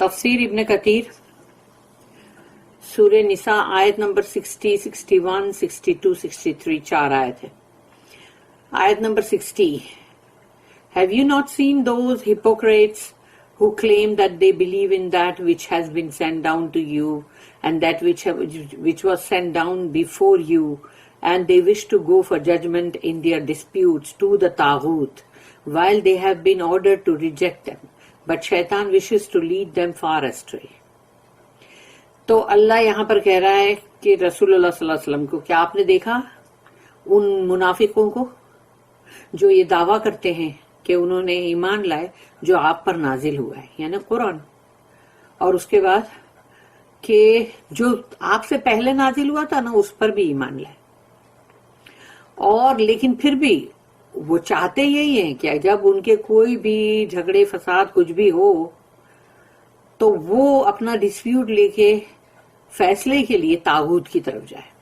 تفسیر ابن کثیر سورہ نساء آیت نمبر 60, 61, 62, 63 چار آیت ہے. آیت number 60. Have you not seen those hypocrites who claim that they believe in that which has been sent down to you and that which was sent down before you, and they wish to go for judgment in their disputes to the Taghut, while they have been ordered to reject them, but Shaitan wishes to lead them far astray. تو اللہ یہاں پر کہہ رہا ہے کہ رسول اللہ صلی اللہ علیہ وسلم کو کیا آپ نے دیکھا ان منافقوں کو جو یہ دعویٰ کرتے ہیں کہ انہوں نے ایمان لائے جو آپ پر نازل ہوا ہے یعنی قرآن، اور اس کے بعد کہ جو آپ سے پہلے نازل ہوا تھا نا اس پر بھی ایمان لائے، اور لیکن پھر بھی وہ چاہتے یہی ہیں کہ جب ان کے کوئی بھی جھگڑے فساد کچھ بھی ہو تو وہ اپنا ڈسپیوٹ لے کے فیصلے کے لیے طاغوت کی طرف جائے،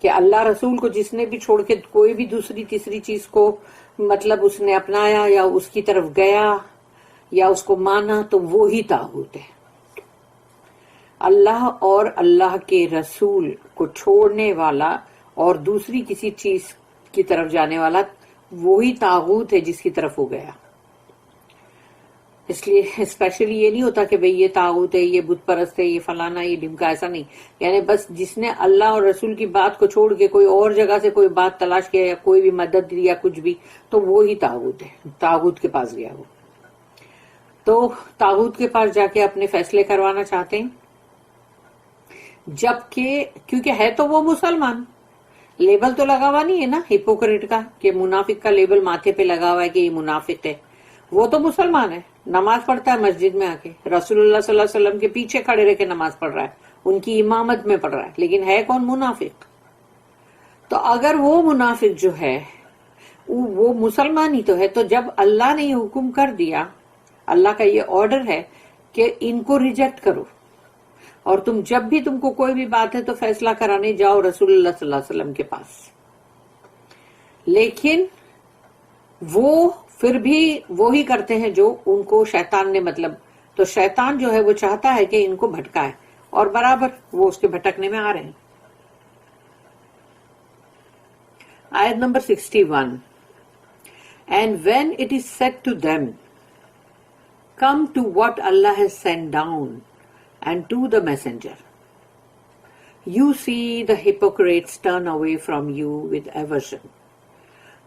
کہ اللہ رسول کو جس نے بھی چھوڑ کے کوئی بھی دوسری تیسری چیز کو مطلب اس نے اپنایا یا اس کی طرف گیا یا اس کو مانا تو وہی طاغوت ہے. اللہ اور اللہ کے رسول کو چھوڑنے والا اور دوسری کسی چیز کی طرف جانے والا وہی طاغوت ہے جس کی طرف وہ گیا. اس لیے اسپیشلی یہ نہیں ہوتا کہ بھئی یہ طاغوت ہے، یہ بت پرست ہے، یہ فلانا، یہ ڈھمکا، ایسا نہیں. یعنی بس جس نے اللہ اور رسول کی بات کو چھوڑ کے کوئی اور جگہ سے کوئی بات تلاش کیا یا کوئی بھی مدد دی یا کچھ بھی تو وہی طاغوت ہے، طاغوت کے پاس گیا وہ. تو طاغوت کے پاس جا کے اپنے فیصلے کروانا چاہتے ہیں، جبکہ کیونکہ ہے تو وہ مسلمان، لیبل تو لگا ہوا نہیں ہے نا ہپوکریٹ کا کہ منافق کا لیبل ماتھے پہ لگا ہوا ہے کہ یہ منافق ہے. وہ تو مسلمان ہے، نماز پڑھتا ہے مسجد میں آ کے، رسول اللہ صلی اللہ علیہ وسلم کے پیچھے کھڑے رہ کے نماز پڑھ رہا ہے، ان کی امامت میں پڑھ رہا ہے، لیکن ہے کون؟ منافق. تو اگر وہ منافق جو ہے وہ مسلمان ہی تو ہے، تو جب اللہ نے یہ حکم کر دیا، اللہ کا یہ آرڈر ہے کہ ان کو ریجیکٹ کرو، اور تم جب بھی تم کو کوئی بھی بات ہے تو فیصلہ کرانے جاؤ رسول اللہ صلی اللہ علیہ وسلم کے پاس، لیکن وہ پھر بھی وہی کرتے ہیں جو ان کو شیطان نے مطلب، تو شیطان جو ہے وہ چاہتا ہے کہ ان کو بھٹکائے، اور برابر وہ اس کے بھٹکنے میں آ رہے ہیں. آیت number 61. And when it is said to them, come to what Allah has sent down and to the messenger, you see the hypocrites turn away from you with aversion.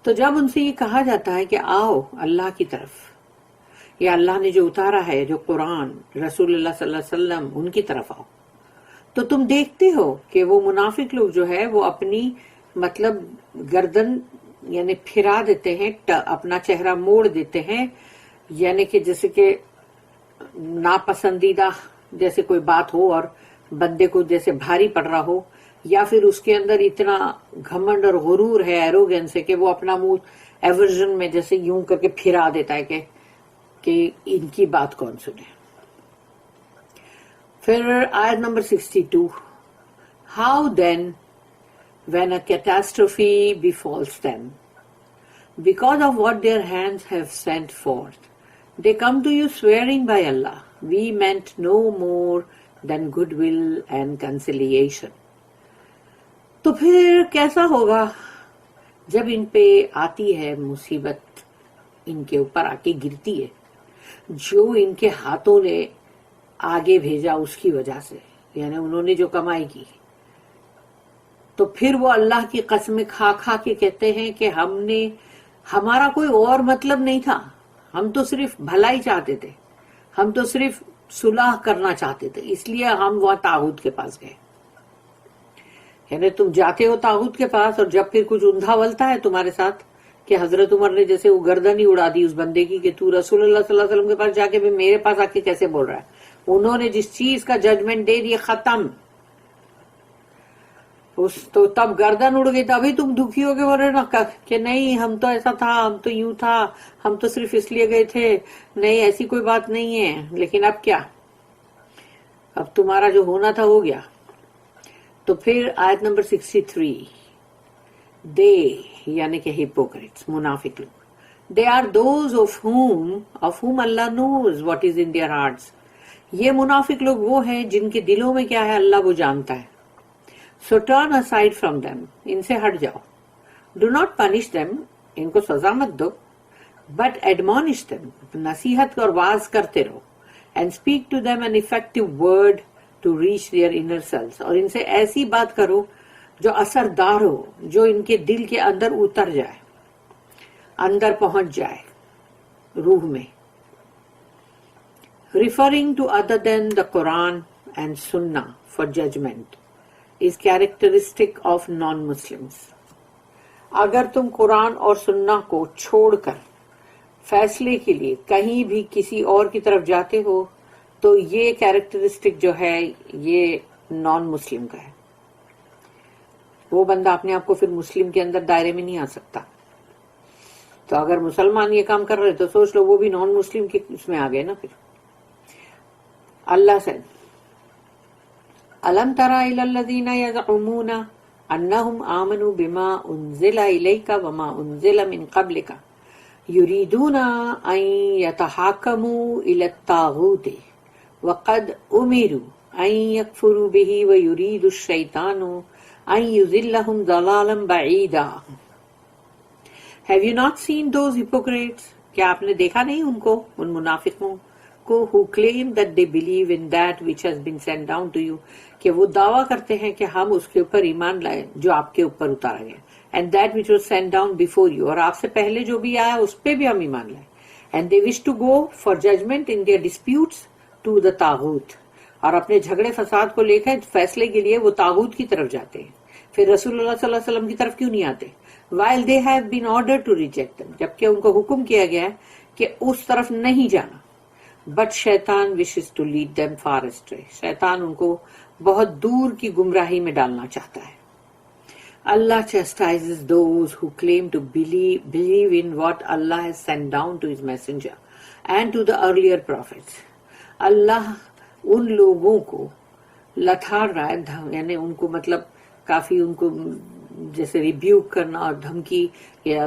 تو جب ان سے یہ کہا جاتا ہے کہ آؤ اللہ کی طرف، یا اللہ نے جو اتارا ہے جو قرآن، رسول اللہ صلی اللہ علیہ وسلم، ان کی طرف آؤ، تو تم دیکھتے ہو کہ وہ منافق لوگ جو ہے وہ اپنی مطلب گردن یعنی پھرا دیتے ہیں، اپنا چہرہ موڑ دیتے ہیں، یعنی کہ جیسے کہ ناپسندیدہ جیسے کوئی بات ہو اور بندے کو جیسے بھاری پڑ رہا ہو، یا پھر اس کے اندر اتنا گھمنڈ اور غرور ہے، ایروگینس ہے کہ وہ اپنا منہ ایورژن میں جیسے یوں کر کے پھرا دیتا ہے کہ ان کی بات کون سنے. پھر آیت number 62. How then when a catastrophe befalls them because of what their hands have sent forth, they come to you swearing by Allah, we meant no more than goodwill and conciliation. تو پھر کیسا ہوگا جب ان پہ آتی ہے مصیبت، ان کے اوپر آ کے گرتی ہے جو ان کے ہاتھوں نے آگے بھیجا اس کی وجہ سے، یعنی انہوں نے جو کمائی کی، تو پھر وہ اللہ کی قسم کھا کھا کے کہتے ہیں کہ ہمارا کوئی اور مطلب نہیں تھا، ہم تو صرف بھلائی چاہتے تھے، ہم تو صرف صلح کرنا چاہتے تھے، اس لیے ہم وہاں طاغوت کے پاس گئے. یعنی تم جاتے ہو طاغوت کے پاس، اور جب پھر کچھ اندھا ولتا ہے تمہارے ساتھ، کہ حضرت عمر نے جیسے وہ گردن ہی اڑا دی اس بندے کی کہ تو رسول اللہ صلی اللہ علیہ وسلم کے پاس جا کے بھی میرے پاس آ کے کیسے بول رہا ہے. انہوں نے جس چیز کا ججمنٹ دے دیا ختم، تو تب گردن اڑ گئی، تبھی تم دکھی ہو گئے بول رہے نا کہ نہیں ہم تو ایسا تھا، ہم تو یوں تھا، ہم تو صرف اس لیے گئے تھے، نہیں ایسی کوئی بات نہیں ہے. لیکن اب کیا، اب تمہارا جو ہونا تھا ہو گیا. تو پھر آیت نمبر 63. دے یعنی کہ hypocrites، منافق لوگ، they are those of whom Allah knows what is in their hearts. یہ منافق لوگ وہ ہیں جن کے دلوں میں کیا ہے اللہ وہ جانتا ہے. So turn aside from them. ان سے ہٹ جاؤ. Do not punish them. ان کو سزا مت دو. But admonish them. نصیحت اور واعظ کرتے رہو. And speak to them an effective word to reach their inner selves. اور ان سے ایسی بات کرو جو اثردار ہو, جو ان کے دل کے اندر اتر جائے, اندر پہنچ جائے, روح میں. Referring to other than the Quran and Sunnah for judgment is characteristic of non-Muslims. اگر تم قرآن اور سنہ کو چھوڑ کر فیصلے کے لیے کہیں بھی کسی اور کی طرف جاتے ہو تو یہ کیریکٹرسٹک جو ہے یہ نان مسلم کا ہے. وہ بندہ اپنے آپ کو پھر مسلم کے اندر دائرے میں نہیں آ سکتا. تو اگر مسلمان یہ کام کر رہے تو سوچ لو وہ بھی نان مسلم کے اس میں آ گئے نا. پھر اللہ سے أَلَمْ تَرَ إِلَى الَّذِينَ يَزْعُمُونَ أَنَّهُمْ آمَنُوا بِمَا أُنزِلَ إِلَيْكَ وَمَا أُنزِلَ مِن قَبْلِكَ يُرِيدُونَ أَن يَتَحَاكَمُوا إِلَى الطَّاغُوتِ وَقَدْ أُمِرُوا أَن يَكْفُرُوا بِهِ وَيُرِيدُ الشَّيْطَانُ أَن يُضِلَّهُمْ ضَلَالًا بَعِيدًا. Have you not seen those hypocrites? کیا آپ نے دیکھا نہیں ان کو, ان منافقوں کو, who claim that they believe in that which has been sent down to you, کہ وہ دعویٰ کرتے ہیں کہ ہم اس کے اوپر ایمان لائے جو آپ کے اوپر اتارا گیا, and that which was sent down before you, اور آپ سے پہلے جو بھی آیا اس پہ بھی ہم ایمان لائے. And they wish to go for judgment in their disputes to the طاغوت, اور اپنے جھگڑے فساد کو لے کر فیصلے کے لیے وہ طاغوت کی طرف جاتے ہیں. پھر رسول اللہ صلی اللہ علیہ وسلم کی طرف کیوں نہیں آتے؟ while they have been ordered to reject them, جبکہ ان کو حکم کیا گیا ہے کہ اس طرف نہیں جانا. But شیطان wishes to lead them far astray. شیطان ان کو بہت دور کی گمراہی میں ڈالنا چاہتا ہے. Allah chastises those who claim to believe in what Allah has sent down to His messenger and to the earlier prophets. اللہ ان لوگوں کو لتھاڑ رہا ہے, یعنی ان کو مطلب کافی ان کو جیسے ریبیوک کرنا اور دھمکی, یا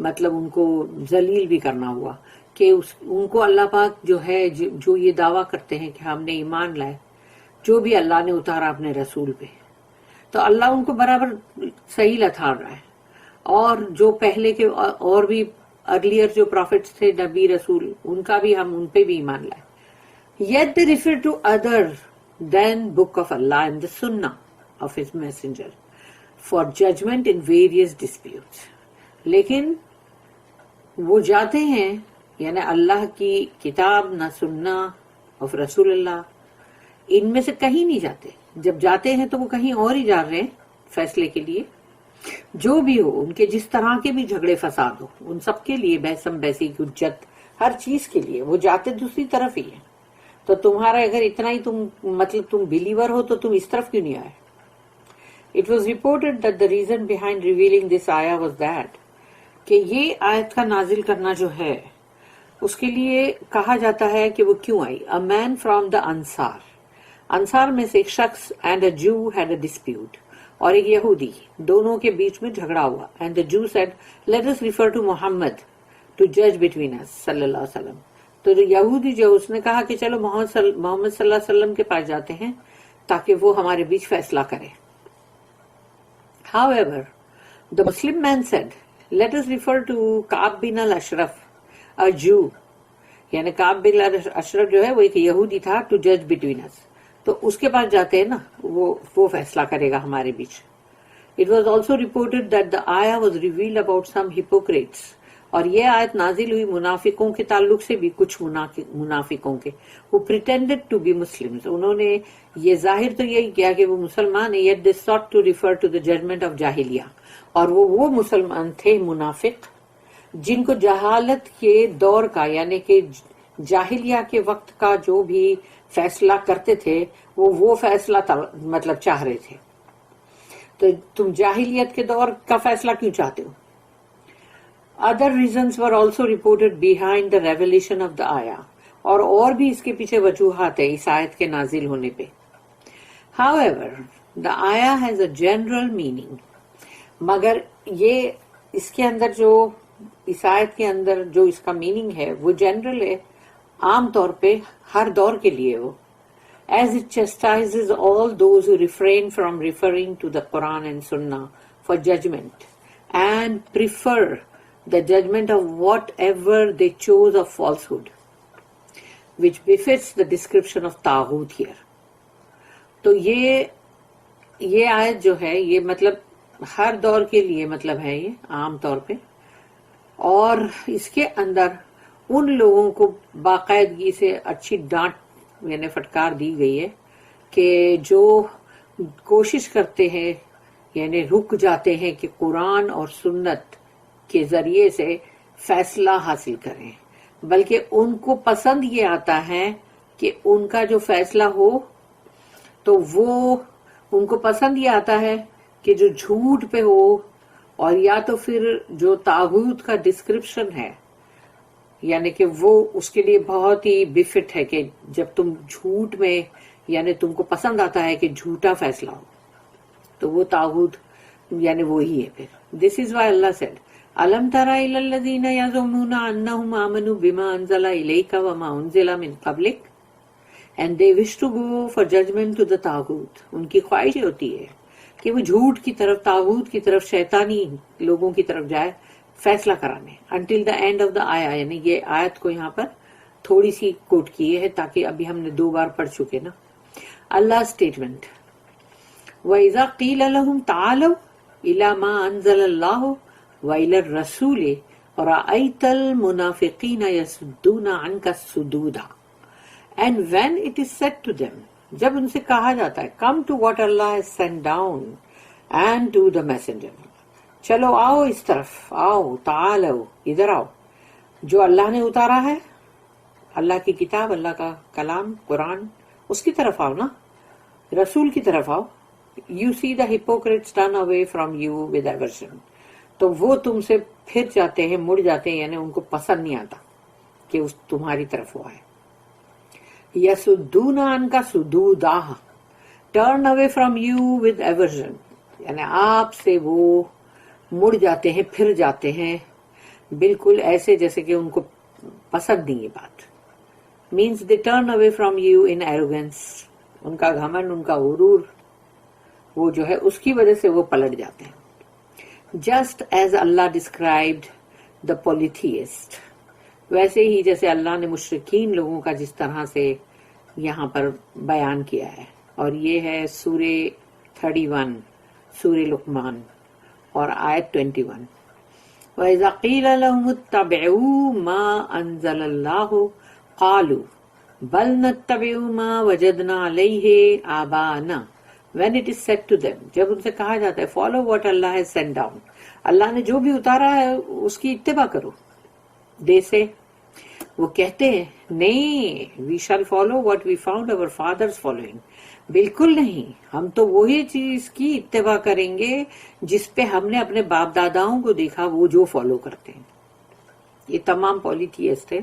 مطلب ان کو ذلیل بھی کرنا ہوا کہ ان کو اللہ پاک جو ہے جو یہ دعویٰ کرتے ہیں کہ ہم نے ایمان لائے جو بھی اللہ نے اتارا اپنے رسول پہ, تو اللہ ان کو برابر صحیح لتھاڑ رہا ہے. اور جو پہلے کے اور بھی ارلیئر جو پروفٹس تھے, نبی رسول, ان کا بھی ہم ان پہ بھی ایمان لائے. Yet they refer to other than book of Allah and the Sunnah of His messenger for judgment in various disputes. لیکن وہ جاتے ہیں یعنی اللہ کی کتاب نہ سننا اور رسول اللہ, ان میں سے کہیں نہیں جاتے. جب جاتے ہیں تو وہ کہیں اور ہی جا رہے ہیں فیصلے کے لیے. جو بھی ہو, ان کے جس طرح کے بھی جھگڑے فساد ہو, ان سب کے لیے بحثم بحثی حجت ہر چیز کے لیے وہ جاتے دوسری طرف ہی ہیں. تو تمہارا اگر اتنا ہی تم مطلب تم بلیور ہو تو تم اس طرف کیوں نہیں آئے؟ It was reported that the reason behind revealing this ayah was that کہ یہ آیت کا نازل کرنا جو ہے اس کے لیے کہا جاتا ہے کہ وہ کیوں آئی. A man from the Ansar, انصار میں سے ایک شخص and a Jew had a dispute, اور ایک یہودی, دونوں کے بیچ میں جھگڑا ہوا. And the Jew said, let us refer to Muhammad to judge between us صلی اللہ علیہ وسلم. تو یہودی جو اس نے کہا کہ چلو محمد صلی اللہ علیہ وسلم کے پاس جاتے ہیں تاکہ وہ ہمارے بیچ فیصلہ کرے. However, the Muslim man said, let us refer to Ka'ab bin al-Ashraf, a Jew. یعنی کعب بن اشرف جو ہے وہ ایک یہودی تھا, to judge between us. تو اس کے پاس جاتے ہیں نا, وہ فیصلہ کرے گا ہمارے بیچ. It was also reported that the ayah was revealed about some hypocrites. اور یہ آیت نازل ہوئی منافقوں کے تعلق سے بھی, کچھ منافقوں کے, who pretended to be Muslims. انہوں نے یہ ظاہر تو یہی کیا کہ وہ مسلمان ہیں, yet they sought to refer to the judgment of جاہلیہ. اور وہ مسلمان تھے منافق جن کو جہالت کے دور کا یعنی کہ جاہلیہ کے وقت کا جو بھی فیصلہ کرتے تھے وہ فیصلہ مطلب چاہ رہے تھے. تو تم جاہلیت کے دور کا فیصلہ کیوں چاہتے ہو؟ Other reasons were also reported behind the revelation of the ayah. اور بھی اس کے پیچھے وجوہات ہے اس آیت کے نازل ہونے پہ. However, the ayah has a general meaning. مگر یہ اس کے اندر جو اس آیت کے اندر جو اس کا میننگ ہے وہ جنرل ہے. عام طور پہ ہر دور کے لیے وہ as it chastises all those who refrain from referring to the Quran and Sunnah for judgment and prefer the judgment of whatever they chose of falsehood, which befits the description of Taghut here. تو یہ آیت جو ہے یہ مطلب ہر دور کے لیے مطلب ہے یہ عام طور پہ، اور اس کے اندر ان لوگوں کو باقاعدگی سے اچھی ڈانٹ یعنی فٹکار دی گئی ہے کہ جو کوشش کرتے ہیں یعنی رک جاتے ہیں کہ قرآن اور سنت کے ذریعے سے فیصلہ حاصل کریں، بلکہ ان کو پسند یہ آتا ہے کہ ان کا جو فیصلہ ہو تو وہ ان کو پسند یہ آتا ہے کہ جو جھوٹ پہ ہو، اور یا تو پھر جو طاغوت کا ڈسکرپشن ہے یعنی کہ وہ اس کے لیے بہت ہی بفٹ ہے کہ جب تم جھوٹ میں یعنی تم کو پسند آتا ہے کہ جھوٹا فیصلہ ہو تو وہ طاغوت یعنی وہی ہے پھر. دس از وائی اللہ سیڈ الم تر الی الذین یزعمون انہم آمنوا بما انزل الیک وما انزل من قبلک and they wish to go for judgment to the طاغوت. ان کی خواہش ہوتی ہے کہ وہ جھوٹ کی طرف، طاغوت کی طرف، شیطانی لوگوں کی طرف جائے فیصلہ کرانے. Until the and of the آیا، یعنی یہ آیت کو یہاں پر تھوڑی سی کوٹ کیے ہے تاکہ ابھی ہم نے 2 بار پڑھ چکے نا. اللہ اسٹیٹمنٹ وَإِذَا قِيلَ لَهُمْ تَعَالَوْا إِلَى مَا أَنزَلَ اللَّهُ وَإِلَى الرَّسُولِ رَأَيْتَ الْمُنَافِقِينَ يَصُدُّونَ عَنْكَ صُدُودًا. And when it is said to them، جب ان سے کہا جاتا ہے come to what Allah has sent down and to the messenger، چلو آؤ اس طرف، آؤ تعالو ادھر آؤ، جو اللہ نے اتارا ہے، اللہ کی کتاب، اللہ کا کلام قرآن، اس کی طرف آؤ نا، رسول کی طرف آؤ. You see the hypocrites turn away from you with aversion، تو وہ تم سے پھر جاتے ہیں، مڑ جاتے ہیں، یعنی ان کو پسند نہیں آتا کہ اس تمہاری طرف وہ آئے. یسدون عنک صدودا، turn away from you with aversion, یعنی آپ سے وہ مڑ جاتے ہیں، پھر جاتے ہیں، بالکل ایسے جیسے کہ ان کو پسند نہیں یہ بات. Means they turn away from you in arrogance, ان کا گھمنڈ، ان کا غرور، وہ جو ہے اس کی وجہ سے وہ پلٹ جاتے ہیں. جسٹ ایز اللہ ڈسکرائبڈ دا پولیتھیسٹ، ویسے ہی جیسے اللہ نے مشرکین لوگوں کا جس طرح سے یہاں پر بیان کیا ہے. اور یہ ہے سورہ 31 سورہ لقمان اور آیت 21. وَإِذَا قِيلَ لَهُمُ اتَّبِعُوا مَا أَنزَلَ اللَّهُ قَالُوا بَلْ نَتَّبِعُ مَا وَجَدْنَا عَلَيْهِ آبَاءَنَا. When it is said to them، جب ان سے کہا جاتا ہے follow what Allah has sent down، اللہ نے جو بھی اتارا ہے اس کی اتباع کرو. دے سے وہ کہتے ہیں نہیں، we shall follow what we found our fathers following. بالکل نہیں، ہم تو وہی چیز کی اتباع کریں گے جس پہ ہم نے اپنے باپ داداؤں کو دیکھا وہ جو فالو کرتے ہیں. یہ تمام پولیتھیسٹ ہے،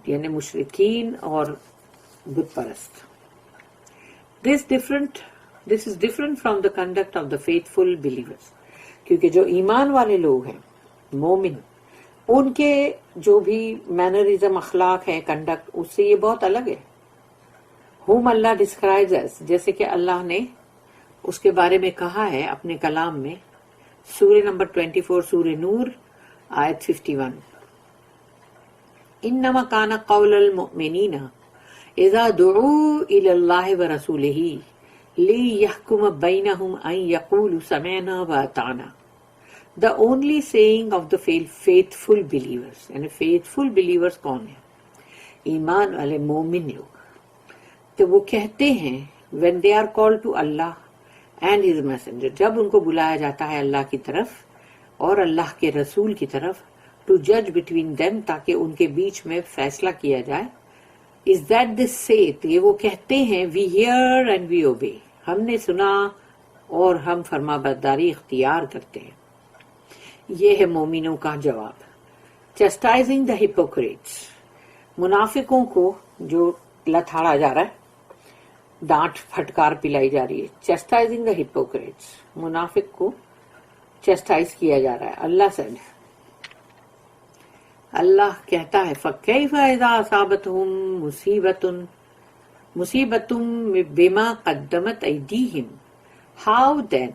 یعنی مشرکین اور بت پرست. This is different from the conduct of the faithful believers، کیونکہ جو ایمان والے لوگ ہیں، مومن، ان کے جو بھی مینرزم، اخلاق ہے، کنڈکٹ، اس سے یہ بہت الگ ہے. whom اللہ describes as، جیسے کہ اللہ نے اس کے بارے میں کہا ہے اپنے کلام میں سورہ نمبر 24 سورہ نور آیت 51. انما کان قول المؤمنین اذا دعوا الی اللہ ورسولہ لِيَحْكُمَ بَيْنَهُمْ أَن يَقُولُوا سَمِعْنَا وَأَطَعْنَا. The only saying of the faithful believers، یعنی faithful believers کون ہیں؟ ایمان والے مومن لوگ. تو وہ کہتے ہیں when they are called to Allah and His messenger، جب ان کو بلایا جاتا ہے اللہ کی طرف اور اللہ کے رسول کی طرف to judge between them، تاکہ ان کے بیچ میں فیصلہ کیا جائے. is that they say، یہ وہ کہتے ہیں we hear and we obey، ہم نے سنا اور ہم فرما برداری اختیار کرتے ہیں. یہ ہے مومنوں کا جواب. چسٹائزنگ دا ہپوکریٹس، منافقوں کو جو لتھاڑا جا رہا ہے، ڈانٹ پھٹکار پلائی جا رہی ہے. چسٹائزنگ دا ہپوکریٹس، منافق کو چسٹائز کیا جا رہا ہے. اللہ سیڈ اللہ کہتا ہے فَكَيْفَ إِذَا أَصَابَتْهُم مُصِيبَةٌ بِمَا قَدَّمَتْ أَيْدِيهِمْ. How then,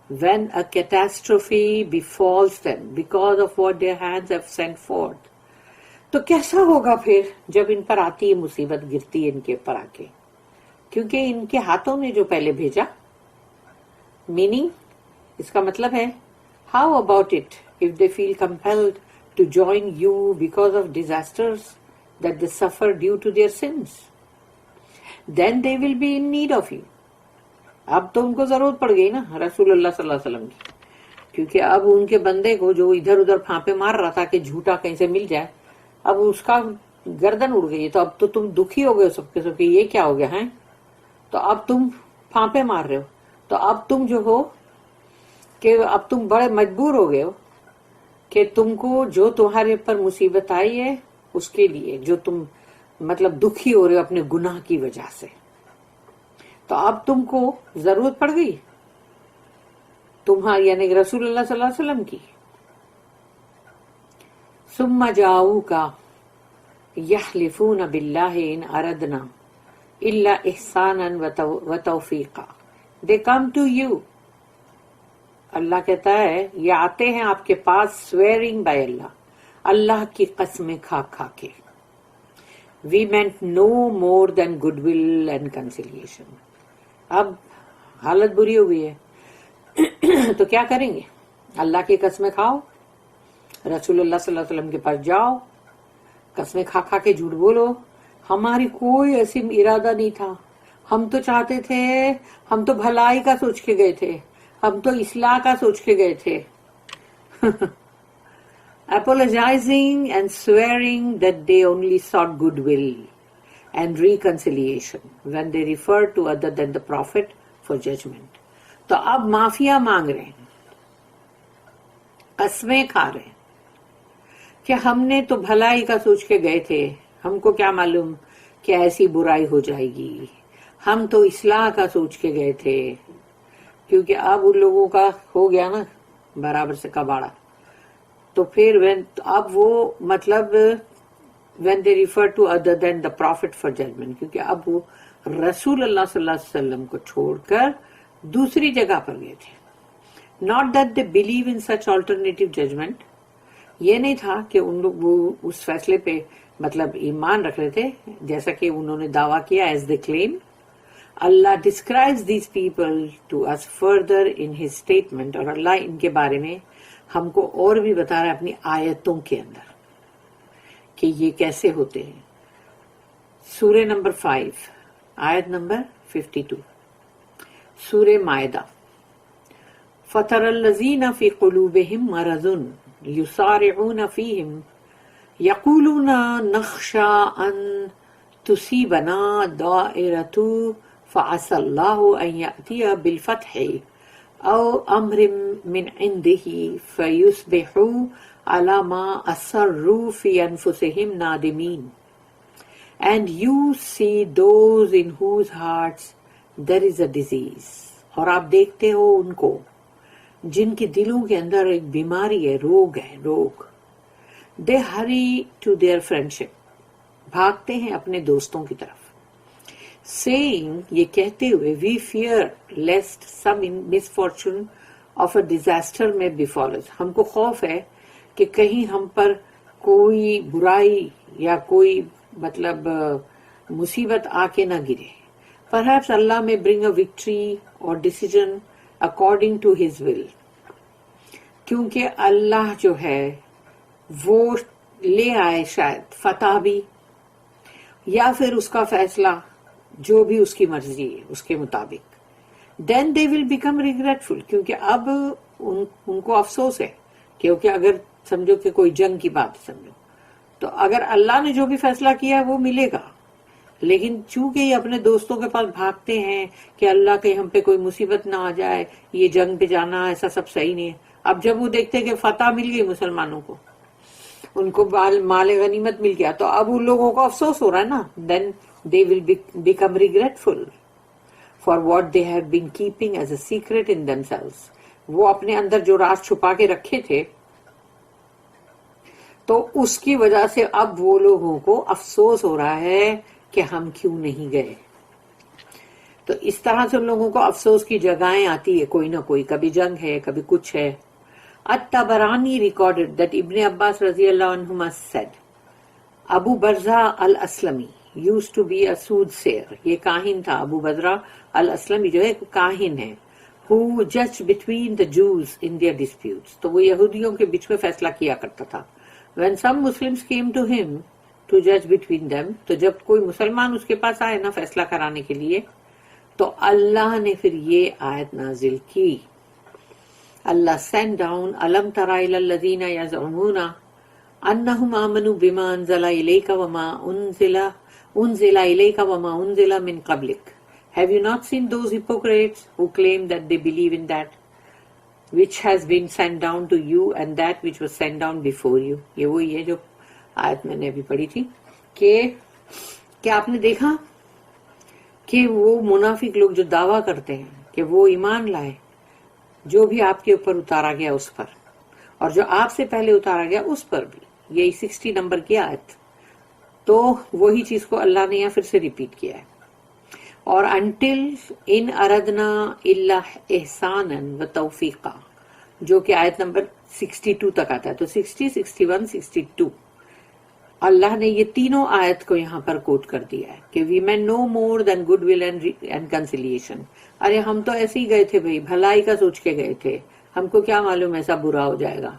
when a catastrophe befalls them because of what their hands have sent forth, تو کیسا ہوگا پھر جب ان پر آتی ہے مصیبت، گرتی ہے ان کے پر آ کے، کیونکہ ان کے ہاتھوں نے جو پہلے بھیجا. میننگ اس کا مطلب ہے how about it if they feel compelled to join you because of disasters that they suffer due to their sins? Then they will be in need of you. اب تو ان کو ضرورت پڑ گئی نا رسول اللہ صلی اللہ علیہ وسلم کی، کیونکہ اب ان کے بندے کو جو ادھر ادھر پھانپے مار رہا تھا کہ جھوٹا کہیں سے مل جائے، اب اس کا گردن اڑ گئی. تو اب تو تم دکھی ہو گئے سب کے سب کہ یہ کیا ہو گیا ہے، تو اب تم پھانپے مار رہے ہو. تو اب تم جو ہو کہ اب تم بڑے مجبور ہو گئے ہو کہ تم کو جو تمہارے پر مصیبت آئی ہے اس کے لیے جو تم مطلب دکھی ہو رہے ہو اپنے گناہ کی وجہ سے، تو اب تم کو ضرورت پڑ گئی تمہاری یعنی رسول اللہ صلی اللہ علیہ وسلم کی. ثم جاؤوک یحلفون باللہ ان اردنا الا احسانا وتوفیقا. They come to you. اللہ کہتا ہے یہ آتے ہیں آپ کے پاس swearing by اللہ، اللہ کی قسمیں کھا کھا کے. We meant no more than goodwill and conciliation. اب حالت بری ہو گئی ہے تو کیا کریں گے؟ اللہ کی قسمیں کھاؤ، رسول اللہ صلی اللہ علیہ وسلم کے پاس جاؤ، قسمیں کھا کھا کے جھوٹ بولو ہماری کوئی ایسی ارادہ نہیں تھا، ہم تو چاہتے تھے، ہم تو بھلائی کا سوچ کے گئے تھے، ہم تو اصلاح کا سوچ کے گئے تھے. Apologizing and swearing that they only sought goodwill and reconciliation when they referred to other than the Prophet for judgment. تو اب معافیا مانگ رہے ہیں، قسمیں کھا رہے ہیں کہ ہم نے تو بھلائی کا سوچ کے گئے تھے، ہم کو کیا معلوم کہ ایسی برائی ہو جائے گی، ہم تو اصلاح کا سوچ کے گئے تھے. کیونکہ اب ان لوگوں کا ہو گیا نا برابر سے کباڑا. تو پھر اب وہ مطلب when they refer to other than the prophet for judgment، کیونکہ اب وہ رسول اللہ صلی اللہ علیہ وسلم کو چھوڑ کر دوسری جگہ پر گئے تھے. not that they believe in such alternative judgment، یہ نہیں تھا کہ ان لوگ وہ اس فیصلے پہ مطلب ایمان رکھ رہے تھے جیسا کہ انہوں نے دعویٰ کیا as they claim. Allah describes these people to us further in his statement، اور اللہ ان کے بارے میں ہم کو اور بھی بتا رہا ہے اپنی آیتوں کے اندر کہ یہ کیسے ہوتے ہیں. سورہ نمبر 5 آیت نمبر 52 سورہ مائدہ. فَتَرَى الَّذِينَ فِي قُلُوبِهِم مَّرَضٌ يُسَارِعُونَ فِيهِمْ يَقُولُونَ نَخْشَىٰ أَن تُصِيبَنَا دَائِرَةٌ فَعَسَى اللَّهُ أَن يَأْتِيَ بِالْفَتْحِ أَوْ أَمْرٍ مِّنْ عِندِهِ فَيُصْبِحُوا عَلَى مَا أَسَرُّوا فِي أَنفُسِهِمْ نَادِمِينَ. And you see those in whose hearts there is a disease. اور آپ دیکھتے ہو ان کو جن کے دلوں کے اندر ایک بیماری ہے، روگ ہے، روگ. They hurry to their friendship، بھاگتے ہیں اپنے دوستوں کی طرف. Saying، یہ کہتے ہوئے we fear lest some misfortune of a disaster may befall us، ہم کو خوف ہے کہ کہیں ہم پر کوئی برائی یا کوئی مطلب مصیبت آ کے نہ گرے. Perhaps Allah may bring a victory or decision according to His will، کیونکہ اللہ جو ہے وہ لے آئے شاید فتح بھی یا پھر اس کا فیصلہ جو بھی اس کی مرضی ہے اس کے مطابق. Then they will become regretful، کیونکہ اب ان کو افسوس ہے، کیونکہ اگر سمجھو کہ کوئی جنگ کی بات سمجھو تو اگر اللہ نے جو بھی فیصلہ کیا ہے وہ ملے گا، لیکن چونکہ یہ اپنے دوستوں کے پاس بھاگتے ہیں کہ اللہ کے ہم پہ کوئی مصیبت نہ آ جائے، یہ جنگ پہ جانا ایسا سب صحیح نہیں ہے. اب جب وہ دیکھتے کہ فتح مل گئی مسلمانوں کو، ان کو مال غنیمت مل گیا، تو اب ان لوگوں کو افسوس ہو رہا ہے نا. دین they will become regretful for what they have been keeping as a secret in themselves. وہ اپنے اندر جو راز چھپا کے رکھے تھے تو تو اس کی وجہ سے اب وہ لوگوں کو افسوس ہو رہا ہے کہ ہم کیوں نہیں گئے. تو اس طرح سے ان لوگوں کو افسوس کی جگہیں آتی ہے کوئی نہ کوئی, کبھی جنگ ہے, کبھی کچھ ہے. الطبرانی recorded that Ibn Abbas رضی اللہ عنہما said, Abu برزہ الاسلمی used to be a soothsayer. یہ کاہن تھا, ابو برزہ الاسلمی جو ہے کاہن ہے, who judged between the Jews in their disputes. تو وہ یہودیوں کے بیچ میں فیصلہ کیا کرتا تھا. When some Muslims came to him to judge between them, تو جب کوئی مسلمان اس کے پاس آئے نا فیصلہ کرانے کے لیے, تو اللہ نے پھر یہ آیت نازل کی. اللہ sent down أَلَمْ تَرَ إِلَى الَّذِينَ يَزْعُمُونَ أَنَّهُمْ آمَنُوا بِمَا أَنزَلَ إِلَيْكَ وَمَا أُنزِلَ إِلَيْكَ وَمَا أُنزِلَ مِن قَبْلِكَ. Have you not seen those hypocrites who claim that they believe in that which has been sent down to you and that which was sent down before you. یہ وہی ہے جو آیت میں نے ابھی پڑھی تھی کہ آپ نے دیکھا کہ وہ منافق لوگ جو دعویٰ کرتے ہیں کہ وہ ایمان لائے جو بھی آپ کے اوپر اتارا گیا اس پر اور جو آپ سے پہلے اتارا گیا اس پر بھی. یہی 60 نمبر کی آیت. تو وہی چیز کو اللہ نے یہاں پھر سے ریپیٹ کیا ہے. اور انٹل ان اردنا اللہ احسانا و توفیقا جو کہ آیت نمبر 62 تک آتا ہے. تو 60, 61, 62 اللہ نے یہ تینوں آیت کو یہاں پر کوٹ کر دیا ہے کہ وی مین نو مور دین گڈ ول اینڈ کنسیلیشن. ارے ہم تو ایسے ہی گئے تھے بھائی, بھلائی کا سوچ کے گئے تھے, ہم کو کیا معلوم ایسا برا ہو جائے گا.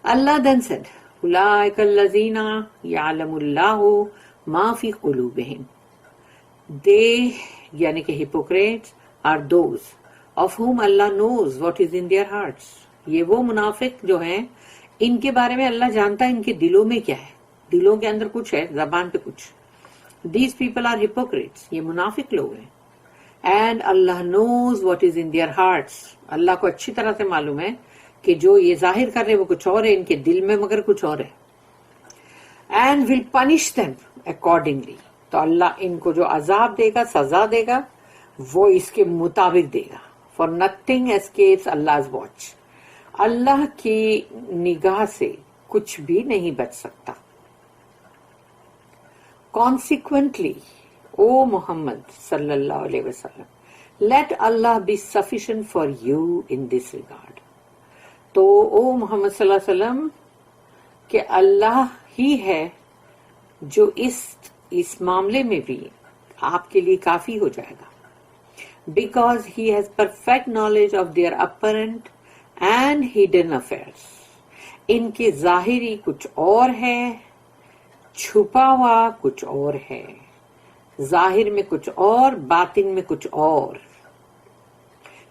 اللہ دین سیڈ اولئک الذین یعلم اللہ ما فی قلوبہم. They, یعنی کہ hypocrites are those of whom Allah knows what is in their hearts. یہ وہ منافق جو ہیں ان کے بارے میں اللہ جانتا ہے ان کے دلوں میں کیا ہے, دلوں کے اندر کچھ ہے, زبان پہ کچھ. These people are hypocrites. یہ منافق لوگ ہیں. And Allah knows what is in their hearts. اللہ کو اچھی طرح سے معلوم ہے کہ جو یہ ظاہر کر رہے وہ کچھ اور ہے, ان کے دل میں مگر کچھ اور ہے. And will punish them accordingly. تو اللہ ان کو جو عذاب دے گا, سزا دے گا, وہ اس کے مطابق دے گا. For nothing escapes Allah's watch. اللہ کی نگاہ سے کچھ بھی نہیں بچ سکتا. Consequently, O Muhammad صلی اللہ علیہ وسلم, let Allah be sufficient for you in this regard. تو او محمد صلی اللہ علیہ وسلم کہ اللہ ہی ہے جو اس معاملے میں بھی آپ کے لیے کافی ہو جائے گا. Because he has perfect knowledge of their apparent and hidden affairs. ان کے ظاہری کچھ اور ہے, چھپا ہوا کچھ اور ہے. ظاہر میں کچھ اور, باطن میں کچھ اور.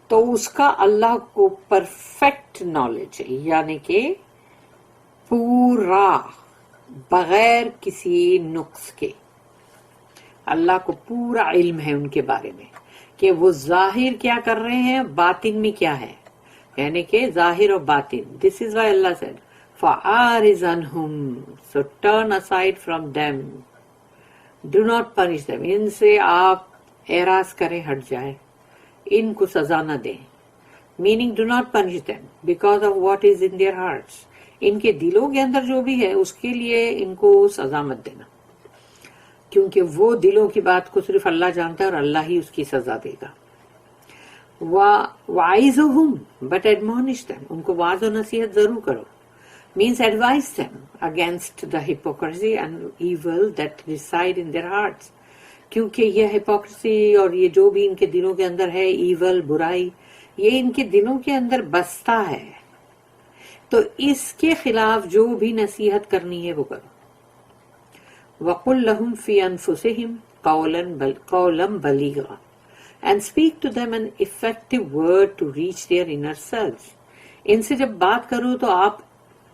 تو اس کا اللہ کو پرفیکٹ نالج ہے, یعنی کہ پورا بغیر کسی نقص کے. اللہ کو پورا علم ہے ان کے بارے میں کہ وہ ظاہر کیا کر رہے ہیں, باطن میں کیا ہے, یعنی کہ ظاہر اور باطن. This is why Allah said, فَأَعْرِضْ عَنْهُمْ. So turn aside from them. Do not punish them. ان سے آپ اعراض کریں, ہٹ جائیں, ان کو سزا نہ دیں. Meaning do not punish them because of what is in their hearts. ان کے دلوں کے اندر جو بھی ہے اس کے لیے ان کو سزا مت دینا, کیونکہ وہ دلوں کی بات کو صرف اللہ جانتا ہے اور اللہ ہی اس کی سزا دے گا. وَعِظُهُمْ but admonish them. ان کو واعظ و نصیحت ضرور کرو. Means advise them against the hypocrisy and evil that reside in their hearts. کیونکہ یہ hypocrisy اور یہ جو بھی ان کے دلوں کے اندر ہے, evil, برائی, یہ ان کے دلوں کے اندر بستا ہے. تو اس کے خلاف جو بھی نصیحت کرنی ہے وہ کرو. وَقُلْ لَهُمْ فِي أَنفُسِهِمْ قَوْلًا بَلِيغًا. And speak to them an effective word to reach their inner selves. ان سے جب بات کرو تو آپ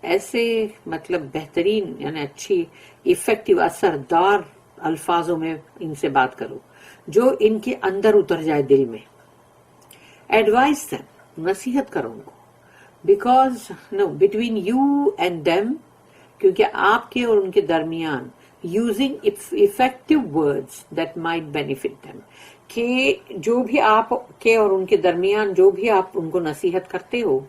ایسے مطلب بہترین یعنی اچھی افیکٹو اثردار الفاظوں میں ان سے بات کرو جو ان کے اندر اتر جائے دل میں. ایڈوائز them, نصیحت کرو ان کو. Because know between you and them, کیونکہ آپ کے اور ان کے درمیان using effective words that might benefit them. کہ جو بھی آپ کے اور ان کے درمیان جو بھی آپ ان کو نصیحت کرتے ہو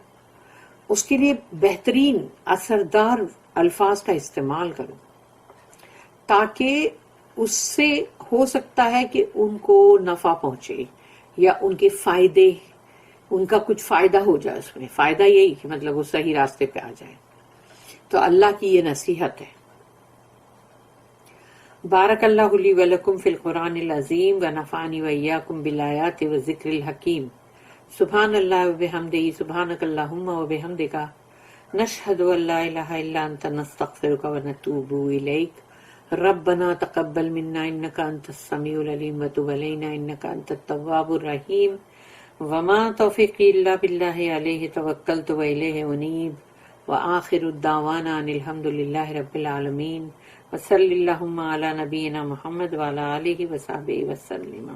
اس کے لیے بہترین اثردار الفاظ کا استعمال کرو، تاکہ اس سے ہو سکتا ہے کہ ان کو نفع پہنچے یا ان کے فائدے، ان کا کچھ فائدہ ہو جائے، اس میں فائدہ یہی کہ مطلب وہ صحیح راستے پہ آ جائے۔ تو اللہ کی یہ نصیحت ہے۔ بارک اللہ لی ولکم فی القرآن العظیم ونفعنی وإیاکم بالآیات والذکر الحکیم۔ سبحان اللہ وبحمدہ، سبحانک اللہم وبحمدک، نشہد ان لا الہ الا انت، نستغفرک ونتوب الیک۔ ربنا تقبل منا انک انت السمیع العلیم وتب علینا انک انت التواب الرحیم۔ وما توفیقی الا باللہ علیہ توکلت والیہ انیب۔ وآخر الدعوانا ان الحمد للہ رب العالمین۔ وصلی اللہم علی نبینا محمد وعلی آلہ وصحبہ وسلم۔